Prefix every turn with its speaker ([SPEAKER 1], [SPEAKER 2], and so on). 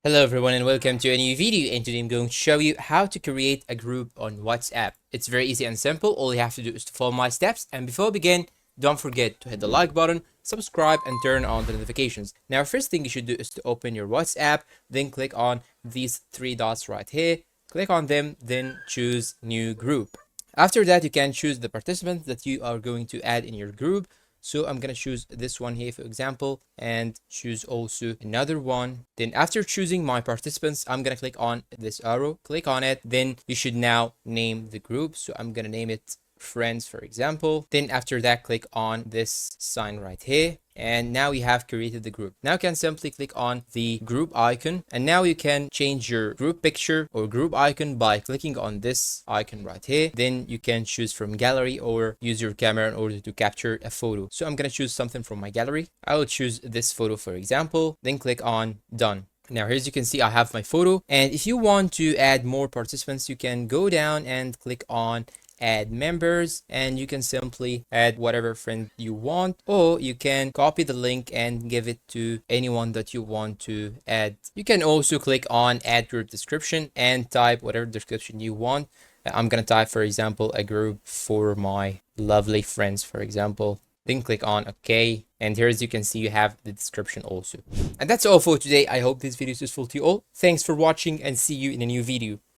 [SPEAKER 1] Hello everyone and welcome to a new video, and today I'm going to show you how to create a group on WhatsApp. It's very easy and simple. All you have to do is to follow my steps, and before we begin, don't forget to hit the like button, subscribe and turn on the notifications. Now first thing you should do is to open your WhatsApp, then click on these three dots right here, click on them, then choose new group. After that you can choose the participants that you are going to add in your group. So I'm gonna choose this one here for example, and choose also another one. Then after choosing my participants, I'm gonna click on this arrow, click on it. Then you should now name the group. So I'm gonna name it friends for example. Then after that, click on this sign right here, and now we have created the group. Now you can simply click on the group icon, and now you can change your group picture or group icon by clicking on this icon right here. Then you can choose from gallery or use your camera in order to capture a photo. So I'm gonna choose something from my gallery. I will choose this photo for example, then click on done. Now here as you can see, I have my photo, and if you want to add more participants, you can go down and click on add members, and you can simply add whatever friend you want, or you can copy the link and give it to anyone that you want to add. You can also click on add group description and type whatever description you want. I'm gonna type for example a group for my lovely friends for example, then click on OK, and here as you can see you have the description also. And that's all for today. I hope this video is useful to you all. Thanks for watching and see you in a new video.